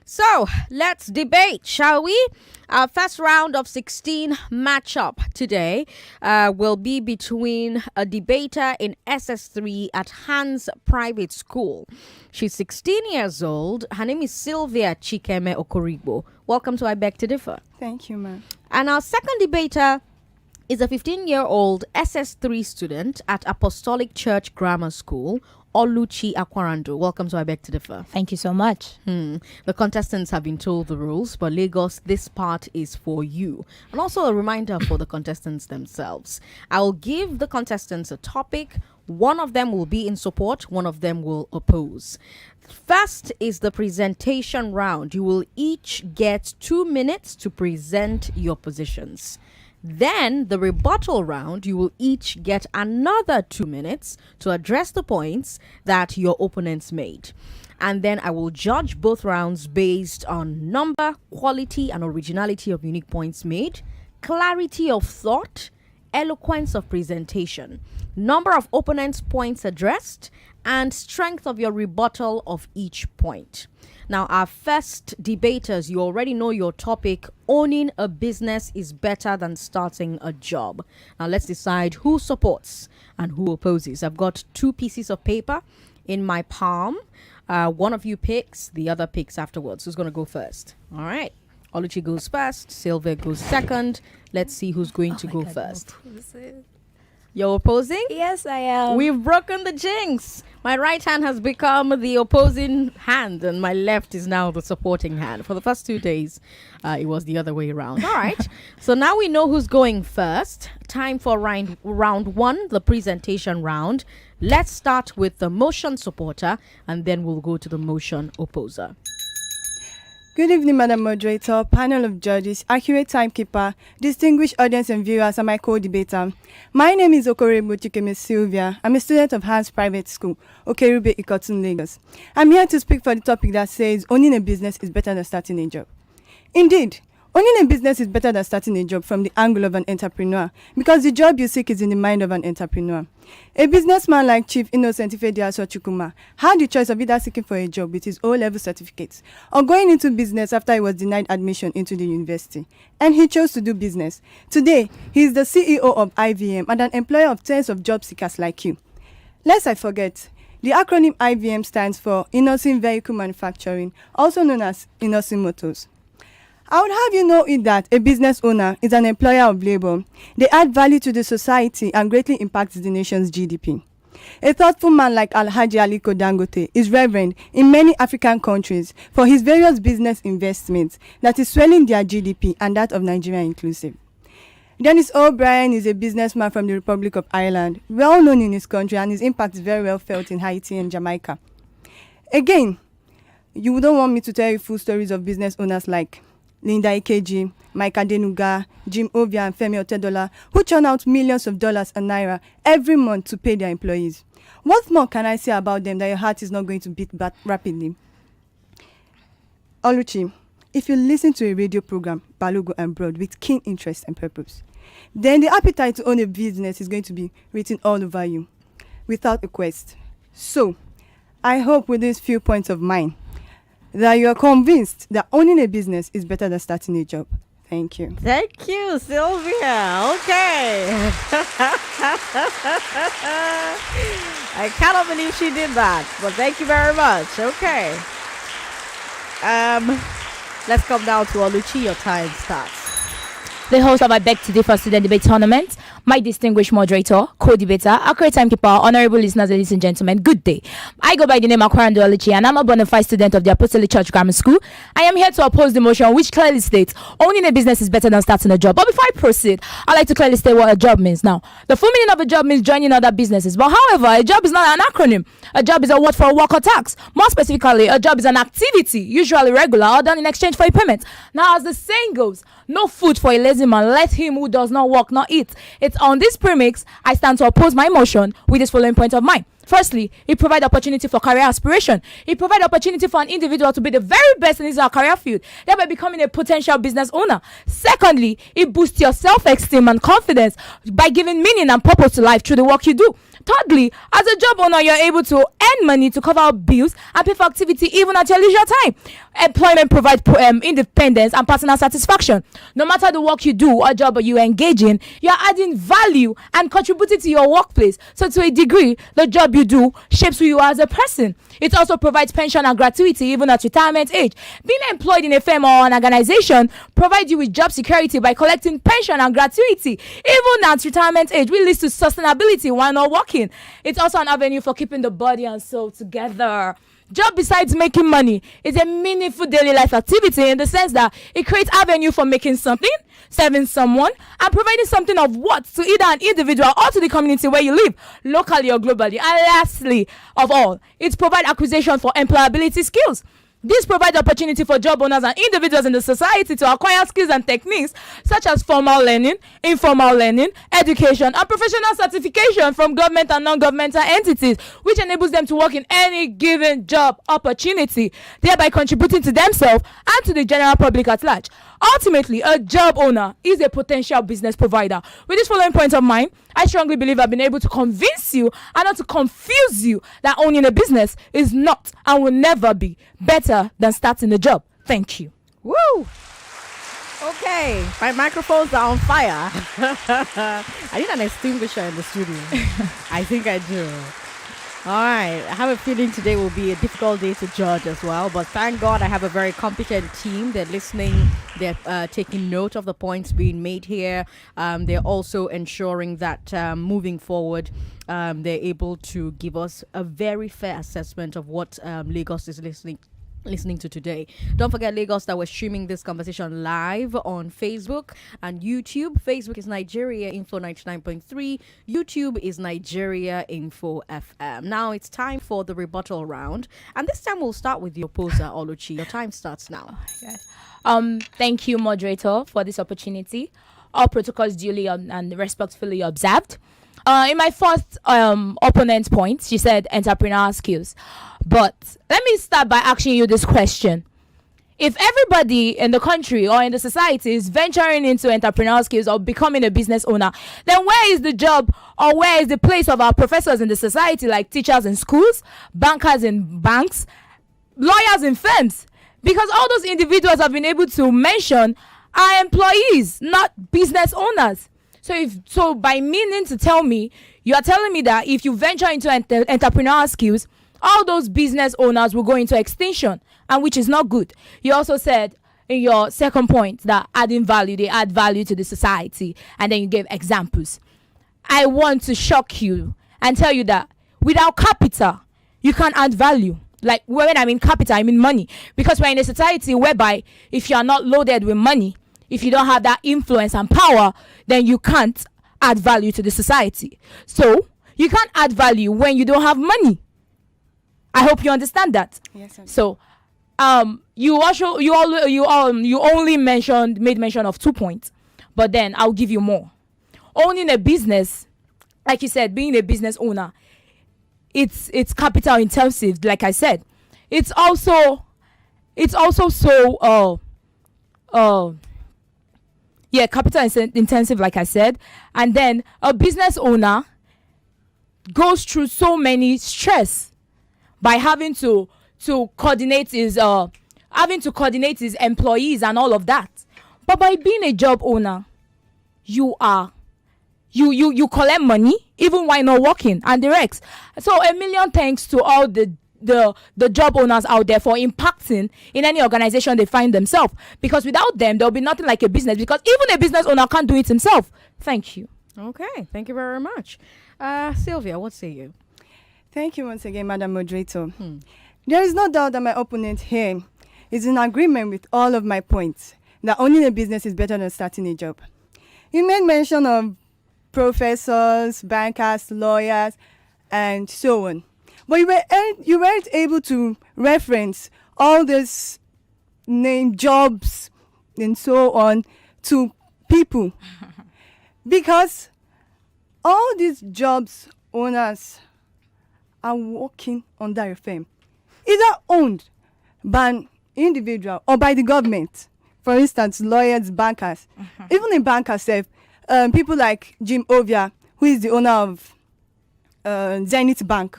So let's debate, shall we? Our first round of 16 matchup today will be between a debater in SS3 at Hans Private School. She's 16 years old. Her name is Sylvia Chikeme Okoroigbo. Welcome to I Beg to Differ. Thank you, ma'am. And our second debater is a 15-year-old SS3 student at Apostolic Church Grammar School, Oluchi Akwarandu. Welcome to I Beg to Differ. Thank you so much. The contestants have been told the rules, but Lagos, this part is for you. And also a reminder for the contestants themselves. I'll give the contestants a topic. One of them will be in support, one of them will oppose. First is the presentation round. You will each get 2 minutes to present your positions. Then the rebuttal round, you will each get another 2 minutes to address the points that your opponents made. And then I will judge both rounds based on number, quality, and originality of unique points made, clarity of thought, eloquence of presentation, number of opponents' points addressed, and strength of your rebuttal of each point. Now, our first debaters, you already know your topic. Owning a business is better than starting a job. Now, let's decide who supports and who opposes. I've got 2 pieces of paper in my palm. One of you picks, the other picks afterwards. Who's going to go first? All right. Oluchi goes first. Sylvia goes second. Let's see who's going to go first. You're opposing? Yes, I am. We've broken the jinx. My right hand has become the opposing hand and my left is now the supporting hand. For the first 2 days, it was the other way around. All right. So now we know who's going first. Time for round 1, the presentation round. Let's start with the motion supporter and then we'll go to the motion opposer. Good evening, Madam Moderator, panel of judges, accurate timekeeper, distinguished audience and viewers, and my co-debater. My name is Rebuttal Chikeme Sylvia. I'm a student of Hans Private School, Okerube, Ikotun, Lagos. I'm here to speak for the topic that says owning a business is better than starting a job. Indeed, owning a business is better than starting a job from the angle of an entrepreneur because the job you seek is in the mind of an entrepreneur. A businessman like Chief Innocent Ifediaso Chukwuma had the choice of either seeking for a job with his O-level certificates or going into business after he was denied admission into the university. And he chose to do business. Today, he is the CEO of IVM and an employer of tens of job seekers like you. Lest I forget, the acronym IVM stands for Innocent Vehicle Manufacturing, also known as Innocent Motors. I would have you know that a business owner is an employer of labor. They add value to the society and greatly impact the nation's GDP. A thoughtful man like Alhaji Aliko Dangote is revered in many African countries for his various business investments that is swelling their GDP and that of Nigeria inclusive. Dennis O'Brien is a businessman from the Republic of Ireland, well known in his country, and his impact is very well felt in Haiti and Jamaica. Again, you don't want me to tell you full stories of business owners like Linda Ikeji, Mike Adenuga, Jim Ovia, and Femi Otedola, who churn out millions of dollars and naira every month to pay their employees. What more can I say about them that your heart is not going to beat rapidly? Oluchi, if you listen to a radio program, Balogo and Broad, with keen interest and purpose, then the appetite to own a business is going to be written all over you, without a quest. So, I hope with these few points of mine, that you are convinced that owning a business is better than starting a job. Thank you. Thank you, Sylvia. Okay. I cannot believe she did that, but thank you very much. Okay. Let's come down to Oluchi. Your time starts. The host of I Beg to Differ Student Debate Tournament, my distinguished moderator, co-debater, accurate timekeeper, honorable listeners, ladies and gentlemen, good day. I go by the name of Akwarandu Oluchi and I'm a bona fide student of the Apostolic Church Grammar School. I am here to oppose the motion which clearly states owning a business is better than starting a job. But before I proceed, I'd like to clearly state what a job means. Now, the full meaning of a job means joining other businesses. But however, a job is not an acronym. A job is a word for a work or task. More specifically, a job is an activity, usually regular or done in exchange for a payment. Now, as the saying goes, no food for a lazy man, let him who does not work not eat. It's on this premise I stand to oppose my motion with this following point of mine. Firstly, it provides opportunity for career aspiration. It provides opportunity for an individual to be the very best in his career field, thereby becoming a potential business owner. Secondly, it boosts your self-esteem and confidence by giving meaning and purpose to life through the work you do. Thirdly, as a job owner, you're able to earn money to cover out bills and pay for activity even at your leisure time. Employment provides independence and personal satisfaction. No matter the work you do or job you engage in, you're adding value and contributing to your workplace. So to a degree, the job you do shapes who you are as a person. It also provides pension and gratuity even at retirement age. Being employed in a firm or an organization provides you with job security by collecting pension and gratuity even at retirement age, which leads to sustainability while not working. It's also an avenue for keeping the body and soul together. Job, besides making money, is a meaningful daily life activity in the sense that it creates avenue for making something, serving someone, and providing something of worth to either an individual or to the community where you live, locally or globally. And lastly of all, it provides acquisition for employability skills. This provides opportunity for job owners and individuals in the society to acquire skills and techniques such as formal learning, informal learning, education, and professional certification from government and non-governmental entities, which enables them to work in any given job opportunity, thereby contributing to themselves and to the general public at large. Ultimately, a job owner is a potential business provider. With this following point of mine, I strongly believe I've been able to convince you and not to confuse you that owning a business is not and will never be better than starting a job. Thank you. Woo! Okay, my microphones are on fire. I need an extinguisher in the studio. I think I do. All right, I have a feeling today will be a difficult day to judge as well, but thank God I have a very competent team. They're listening, they're taking note of the points being made here. They're also ensuring that moving forward, they're able to give us a very fair assessment of what Lagos is listening to today. Don't forget, Lagos, that we're streaming this conversation live on Facebook and YouTube. Facebook is Nigeria Info 99.3. YouTube is Nigeria Info FM. Now it's time for the rebuttal round, and this time we'll start with the opposer, Oluchi. Your time starts now. Thank you, moderator, for this opportunity. All protocols duly and respectfully observed. In my first opponent's point, she said entrepreneurial skills. But let me start by asking you this question. If everybody in the country or in the society is venturing into entrepreneurial skills or becoming a business owner, then where is the job or where is the place of our professors in the society, like teachers in schools, bankers in banks, lawyers in firms? Because all those individuals have been able to mention are employees, not business owners. So by meaning to tell me, you are telling me that if you venture into entrepreneurial skills, all those business owners will go into extinction, and which is not good. You also said in your second point that adding value, they add value to the society, and then you gave examples. I want to shock you and tell you that without capital, you can't add value. Like when I mean capital, I mean money. Because we're in a society whereby if you are not loaded with money, if you don't have that influence and power, then you can't add value to the society. So you can't add value when you don't have money. I hope you understand that. Yes, sir. So you only made mention of 2 points, but then I'll give you more. Owning a business, like you said, being a business owner, it's capital intensive, like I said. It's also so capital intensive, like I said. And then a business owner goes through so many stress by having to coordinate his employees and all of that. But by being a job owner, you collect money even while not working and the rest. So a million thanks to all the job owners out there for impacting in any organization they find themselves, because without them there'll be nothing like a business, because even a business owner can't do it himself. Thank you. Okay, thank you very much. Sylvia, what say you? Thank you once again, Madam Moderator. There is no doubt that my opponent here is in agreement with all of my points, that owning a business is better than starting a job. You made mention of professors, bankers, lawyers, and so on. But you weren't able to reference all these name jobs and so on to people. Because all these jobs owners are working under a firm, either owned by an individual or by the government. For instance, lawyers, bankers, even in bankers, people like Jim Ovia, who is the owner of Zenith Bank,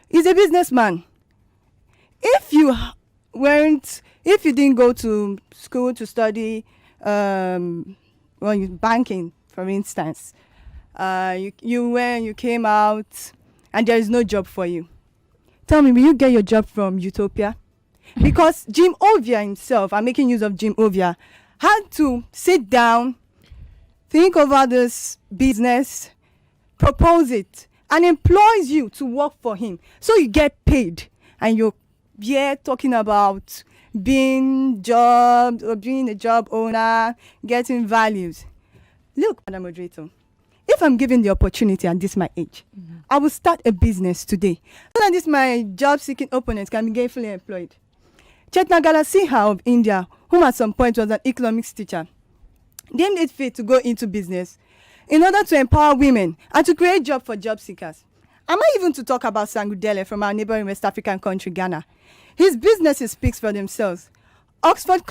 is a businessman. If you didn't go to school to study banking, for instance, you came out and there is no job for you. Tell me, will you get your job from Utopia? Because Jim Ovia himself, I'm making use of Jim Ovia, had to sit down, think over this business, propose it, and employs you to work for him. So you get paid, and you're here talking about being a job owner, getting values. Look, Madam Moderator, if I'm given the opportunity at this my age, I will start a business today. So that this my job-seeking opponents can be gainfully employed. Chetnagala Sinha of India, whom at some point was an economics teacher, deemed it fit to go into business in order to empower women and to create jobs for job seekers. Am I even to talk about Sangudele from our neighboring West African country, Ghana? His businesses speaks for themselves. Oxford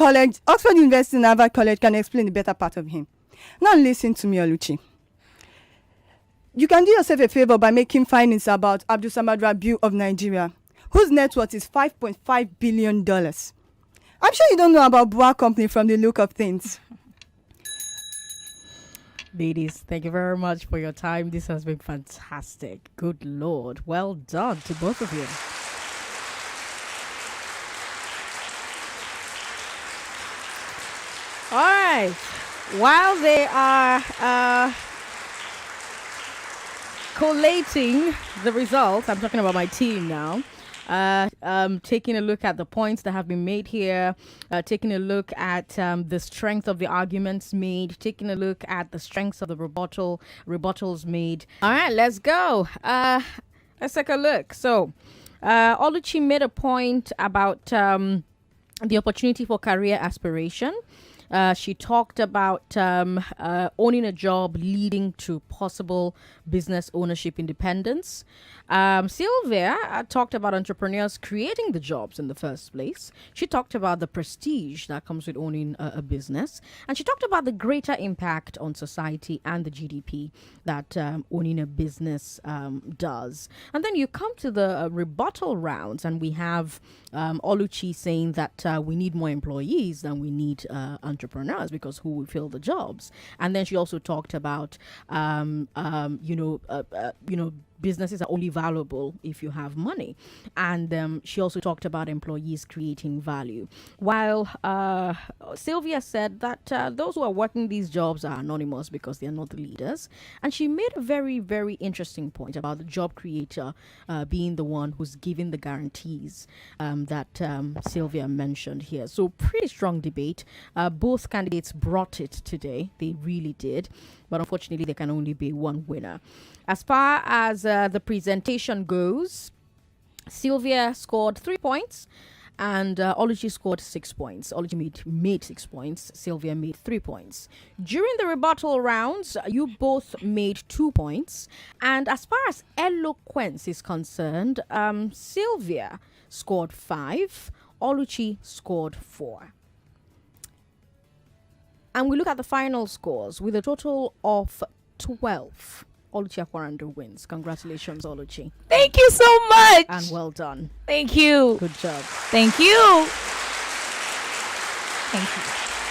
University and Harvard College can explain the better part of him. Now listen to me, Oluchi. You can do yourself a favor by making findings about Abdul Samad Rabiu of Nigeria, whose net worth is $5.5 billion. I'm sure you don't know about Bua Company from the look of things. Ladies, thank you very much for your time. This has been fantastic. Good Lord. Well done to both of you. All right. While they are collating the results, I'm talking about my team now. Taking a look at the points that have been made here, taking a look at the strength of the arguments made, taking a look at the strengths of the rebuttals made. All right, let's go. Let's take a look. So, Oluchi made a point about the opportunity for career aspiration. She talked about owning a job leading to possible business ownership independence. Sylvia talked about entrepreneurs creating the jobs in the first place. She talked about the prestige that comes with owning a business. And she talked about the greater impact on society and the GDP that owning a business does. And then you come to the rebuttal rounds, and we have Oluchi saying that we need more employees than we need entrepreneurs, because who will fill the jobs? And then she also talked about businesses are only valuable if you have money. And she also talked about employees creating value. While Sylvia said that those who are working these jobs are anonymous because they are not the leaders. And she made a very, very interesting point about the job creator being the one who's giving the guarantees that Sylvia mentioned here. So pretty strong debate. Both candidates brought it today. They really did. But unfortunately, there can only be one winner. As far as the presentation goes, Sylvia scored 3 points and Oluchi scored 6 points. Oluchi made 6 points. Sylvia made 3 points. During the rebuttal rounds, you both made 2 points. And as far as eloquence is concerned, Sylvia scored 5. Oluchi scored 4. And we look at the final scores with a total of 12. Oluchi Akwarandu wins. Congratulations, Oluchi. Thank you so much. And well done. Thank you. Good job. Thank you. Thank you.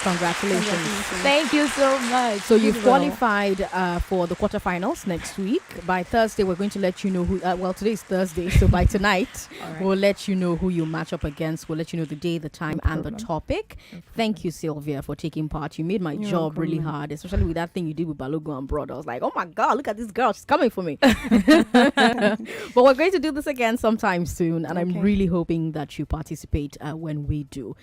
Congratulations. Thank you so much. So you've qualified for the quarterfinals next week. By Thursday, we're going to let you know who. Well, today is Thursday, so by tonight, we'll let you know who you match up against. We'll let you know the day, the time, and the topic. Thank you, Sylvia, for taking part. You made my job really hard, especially with that thing you did with Balogun and Broad. I was like, oh my God, look at this girl. She's coming for me. But we're going to do this again sometime soon, and I'm really hoping that you participate when we do.